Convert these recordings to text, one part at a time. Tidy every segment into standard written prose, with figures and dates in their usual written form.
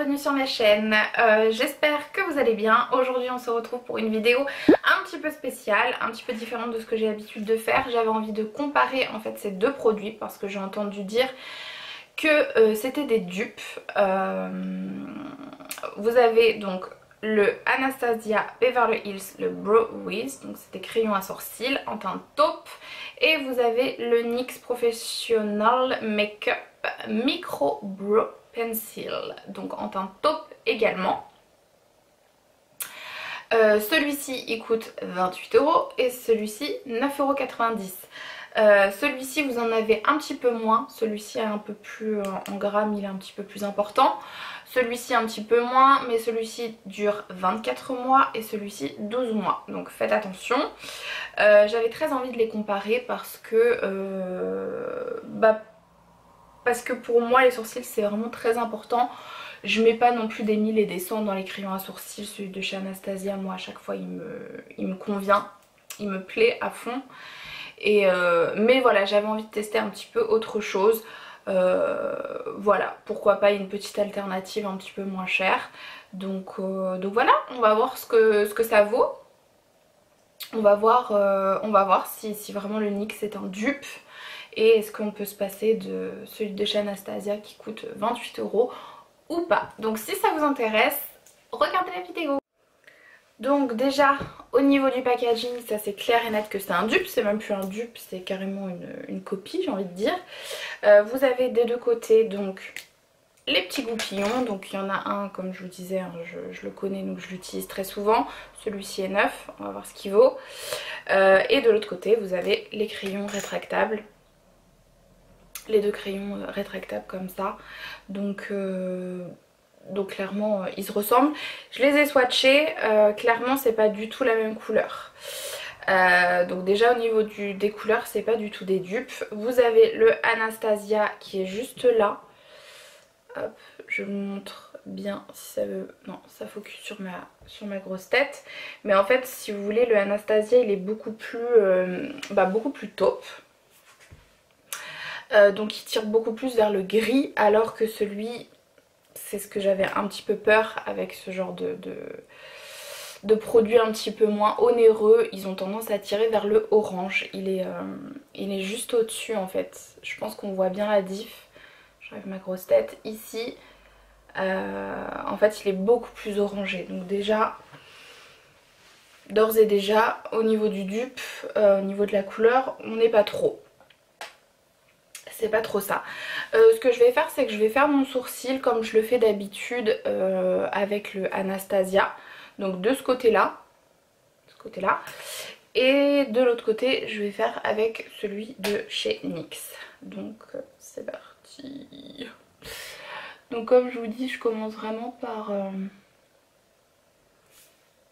bienvenue sur ma chaîne. J'espère que vous allez bien. Aujourd'hui on se retrouve pour une vidéo un petit peu spéciale, un petit peu différente de ce que j'ai l'habitude de faire. J'avais envie de comparer en fait ces deux produits parce que j'ai entendu dire que c'était des dupes. Vous avez donc le Anastasia Beverly Hills, le Brow Wiz, donc c'est des crayons à sourcils en teinte taupe, et vous avez le NYX Professional Makeup Micro Brow Pencil, donc en teinte taupe également. Celui-ci il coûte 28 € et celui-ci 9,90 €. Celui-ci vous en avez un petit peu moins, celui-ci est un peu plus en grammes, il est un petit peu plus important. Celui-ci un petit peu moins, mais celui-ci dure 24 mois et celui-ci 12 mois. Donc faites attention. J'avais très envie de les comparer parce que pour moi les sourcils c'est vraiment très important. Je mets pas non plus des 1000 et des 100 dans les crayons à sourcils. Celui de chez Anastasia, moi à chaque fois il me convient, il me plaît à fond. Mais voilà, j'avais envie de tester un petit peu autre chose. Voilà, pourquoi pas une petite alternative un petit peu moins chère. Donc voilà, on va voir ce que ça vaut. On va voir si vraiment le NYX est un dupe. Et est-ce qu'on peut se passer de celui de chez Anastasia qui coûte 28 € ou pas. Donc si ça vous intéresse, regardez la vidéo. Donc déjà au niveau du packaging, ça c'est clair et net que c'est un dupe, c'est même plus un dupe, c'est carrément une copie, j'ai envie de dire. Vous avez des deux côtés donc les petits goupillons, donc il y en a un comme je vous disais, hein, je le connais donc je l'utilise très souvent, celui-ci est neuf, on va voir ce qu'il vaut. Et de l'autre côté vous avez les crayons rétractables, les deux crayons rétractables comme ça, donc clairement ils se ressemblent. Je les ai swatchés, clairement c'est pas du tout la même couleur. Donc déjà au niveau des couleurs c'est pas du tout des dupes. Vous avez le Anastasia qui est juste là. Hop, je vous montre bien si ça veut... Non, ça focus sur ma grosse tête. Mais en fait si vous voulez le Anastasia il est beaucoup plus taupe. Donc il tire beaucoup plus vers le gris alors que celui... C'est ce que j'avais un petit peu peur avec ce genre de produits un petit peu moins onéreux. Ils ont tendance à tirer vers le orange. Il est juste au-dessus en fait. Je pense qu'on voit bien la diff. J'enlève ma grosse tête ici. En fait il est beaucoup plus orangé. Donc déjà, d'ores et déjà, au niveau du dupe, au niveau de la couleur, on n'est pas trop. C'est pas trop ça. Ce que je vais faire c'est que je vais faire mon sourcil comme je le fais d'habitude avec le Anastasia. Donc de ce côté là, et de l'autre côté je vais faire avec celui de chez NYX. Donc c'est parti. Donc comme je vous dis je commence vraiment par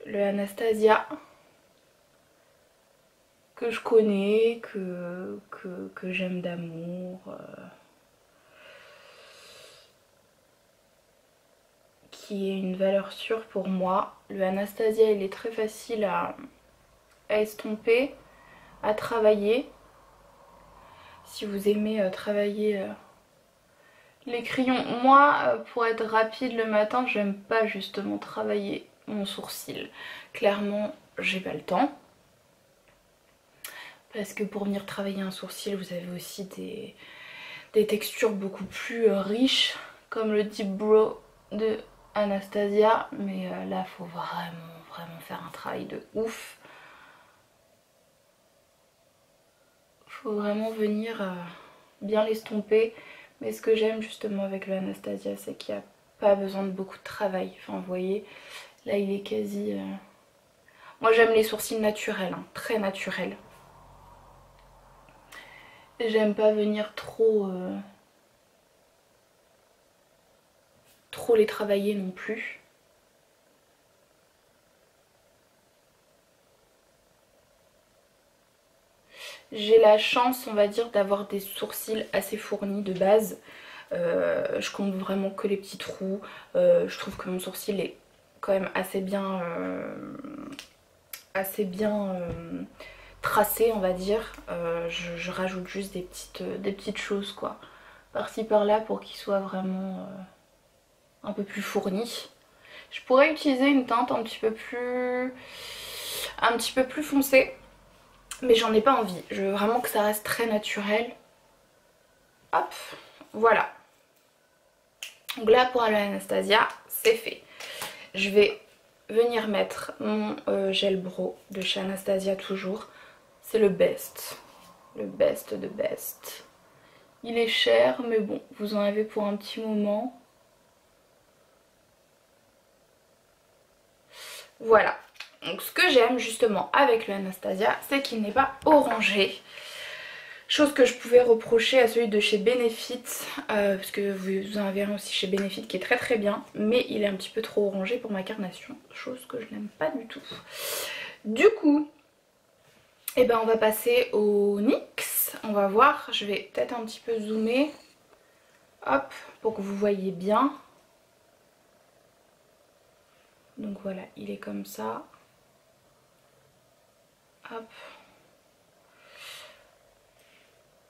le Anastasia que je connais, que j'aime d'amour, qui est une valeur sûre pour moi. Le Anastasia il est très facile à estomper, à travailler. Si vous aimez travailler les crayons, moi pour être rapide le matin j'aime pas justement travailler mon sourcil. Clairement j'ai pas le temps. Parce que pour venir travailler un sourcil, vous avez aussi des textures beaucoup plus riches, comme le Deep Brow de Anastasia. Mais là, il faut vraiment faire un travail de ouf. Il faut vraiment venir bien l'estomper. Mais ce que j'aime justement avec le Anastasia, c'est qu'il n'y a pas besoin de beaucoup de travail. Enfin, vous voyez, là, il est quasi... Moi, j'aime les sourcils naturels, hein, très naturels. J'aime pas venir trop les travailler non plus. J'ai la chance on va dire d'avoir des sourcils assez fournis de base. Je compte vraiment que les petits trous. Je trouve que mon sourcil est quand même assez bien tracé on va dire. Je rajoute juste des petites choses quoi, par-ci par-là pour qu'il soit vraiment un peu plus fournie. Je pourrais utiliser une teinte un petit peu plus foncée, mais j'en ai pas envie. Je veux vraiment que ça reste très naturel. Hop, voilà. Donc là pour Anastasia, c'est fait. Je vais venir mettre mon gel brow de chez Anastasia toujours. C'est le best. Le best de best. Il est cher, mais bon, vous en avez pour un petit moment. Voilà. Donc ce que j'aime justement avec le Anastasia, c'est qu'il n'est pas orangé. Chose que je pouvais reprocher à celui de chez Benefit, parce que vous en avez un aussi chez Benefit qui est très très bien, mais il est un petit peu trop orangé pour ma carnation, chose que je n'aime pas du tout. Du coup, eh ben on va passer au NYX, on va voir, je vais peut-être un petit peu zoomer, hop, pour que vous voyez bien. Donc voilà, il est comme ça, hop.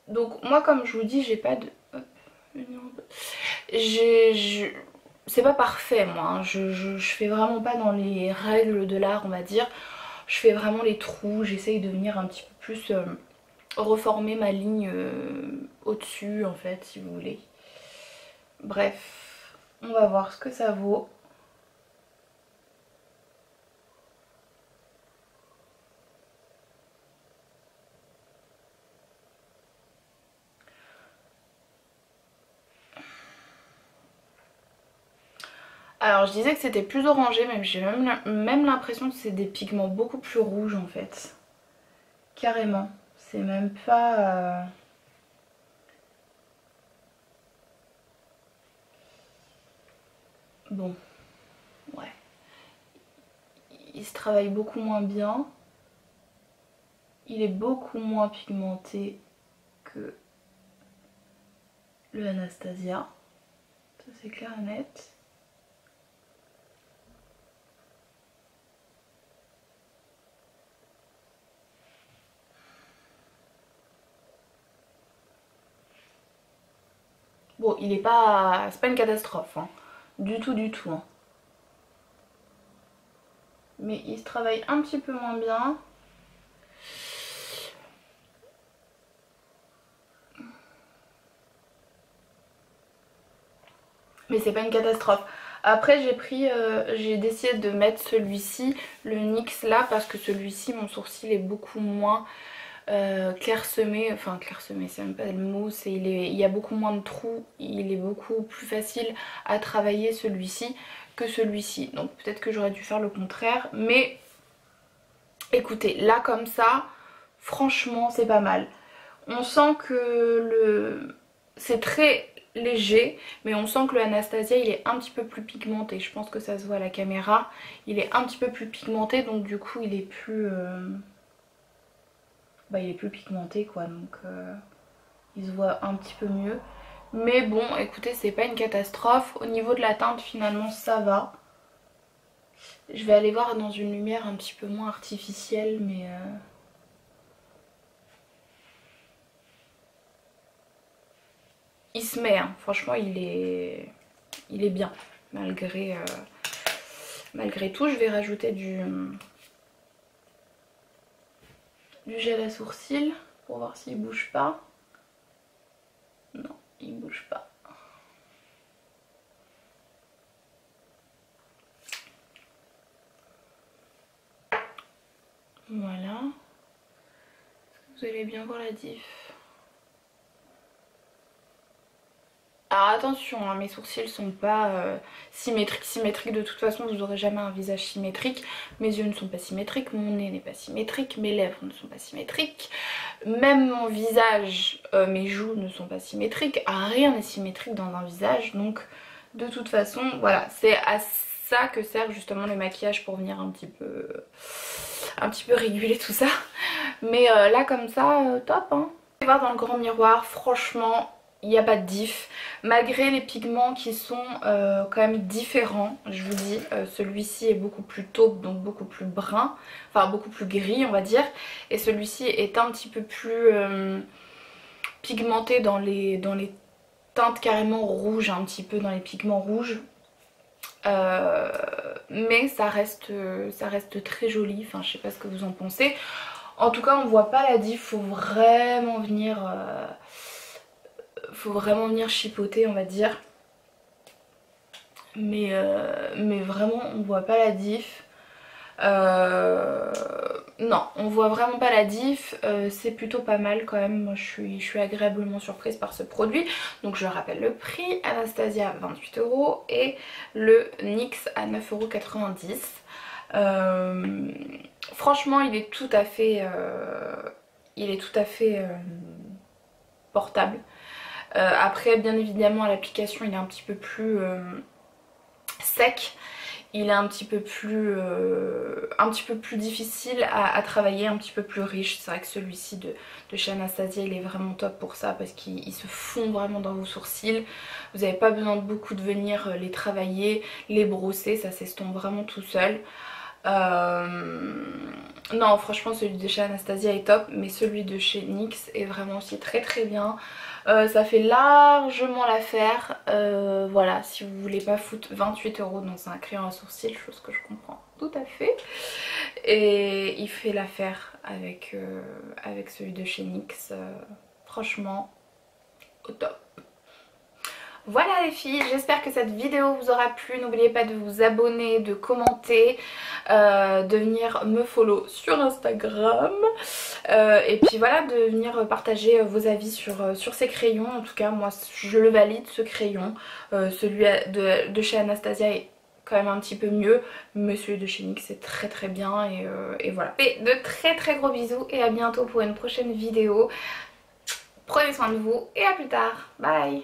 Donc moi comme je vous dis, j'ai pas de... C'est pas parfait moi, hein. Je fais vraiment pas dans les règles de l'art on va dire. Je fais vraiment les trous, j'essaye de venir un petit peu plus reformer ma ligne au-dessus en fait si vous voulez. Bref, on va voir ce que ça vaut. Alors je disais que c'était plus orangé, mais j'ai même l'impression que c'est des pigments beaucoup plus rouges en fait. Carrément. C'est même pas... Bon, ouais. Il se travaille beaucoup moins bien. Il est beaucoup moins pigmenté que le Anastasia. Ça c'est clair et net. Bon, il est pas... c'est pas une catastrophe, hein. Du tout, du tout. Hein. Mais il se travaille un petit peu moins bien. Mais c'est pas une catastrophe. Après j'ai décidé de mettre celui-ci, le NYX là, parce que celui-ci, mon sourcil est beaucoup moins clairsemé. Enfin clairsemé, c'est même pas le mot, il y a beaucoup moins de trous. Il est beaucoup plus facile à travailler celui-ci que celui-ci. Donc peut-être que j'aurais dû faire le contraire. Mais écoutez, là comme ça, franchement c'est pas mal. On sent que c'est très léger, mais on sent que le Anastasia il est un petit peu plus pigmenté. Je pense que ça se voit à la caméra. Il est un petit peu plus pigmenté, donc du coup il est plus... il est plus pigmenté quoi, donc il se voit un petit peu mieux. Mais bon, écoutez, c'est pas une catastrophe. Au niveau de la teinte, finalement, ça va. Je vais aller voir dans une lumière un petit peu moins artificielle, mais... il se met, hein. Franchement il est bien malgré tout. Je vais rajouter du gel à sourcils pour voir s'il bouge pas. Non, il bouge pas. Voilà. Vous allez bien voir la diff. Alors attention, hein, mes sourcils sont pas symétriques. De toute façon, vous n'aurez jamais un visage symétrique. Mes yeux ne sont pas symétriques, mon nez n'est pas symétrique, mes lèvres ne sont pas symétriques. Même mon visage, mes joues ne sont pas symétriques. Rien n'est symétrique dans un visage. Donc de toute façon, voilà, c'est à ça que sert justement le maquillage, pour venir un petit peu réguler tout ça. Mais là comme ça, top hein. Je vais voir dans le grand miroir, franchement... il n'y a pas de diff, malgré les pigments qui sont quand même différents. Je vous dis, celui-ci est beaucoup plus taupe, donc beaucoup plus brun, enfin beaucoup plus gris on va dire, et celui-ci est un petit peu plus pigmenté dans les teintes carrément rouges, un petit peu dans les pigments rouges. Mais ça reste très joli, enfin je sais pas ce que vous en pensez. En tout cas on voit pas la diff, faut vraiment venir chipoter on va dire. Mais vraiment on voit pas la diff. Non, on voit vraiment pas la diff, c'est plutôt pas mal quand même. Moi je suis agréablement surprise par ce produit. Donc je rappelle le prix, Anastasia 28 € et le NYX à 9,90 €. Franchement il est tout à fait portable. Après bien évidemment à l'application il est un petit peu plus sec. Il est un petit peu plus difficile à travailler, un petit peu plus riche. C'est vrai que celui-ci de chez Anastasia il est vraiment top pour ça parce qu'il se fond vraiment dans vos sourcils. Vous n'avez pas besoin de beaucoup de venir les travailler, les brosser, ça s'estompe vraiment tout seul. Non franchement celui de chez Anastasia est top, mais celui de chez NYX est vraiment aussi très très bien. Ça fait largement l'affaire. Voilà, si vous voulez pas foutre 28 € dans un crayon à sourcils, chose que je comprends tout à fait. Et il fait l'affaire avec celui de chez NYX. Franchement, au top. Voilà les filles, j'espère que cette vidéo vous aura plu. N'oubliez pas de vous abonner, de commenter, de venir me follow sur Instagram. Et puis voilà, de venir partager vos avis sur ces crayons. En tout cas moi je le valide ce crayon. Celui de chez Anastasia est quand même un petit peu mieux, mais celui de chez NYX c'est très très bien et voilà. Et de très très gros bisous et à bientôt pour une prochaine vidéo. Prenez soin de vous et à plus tard, bye.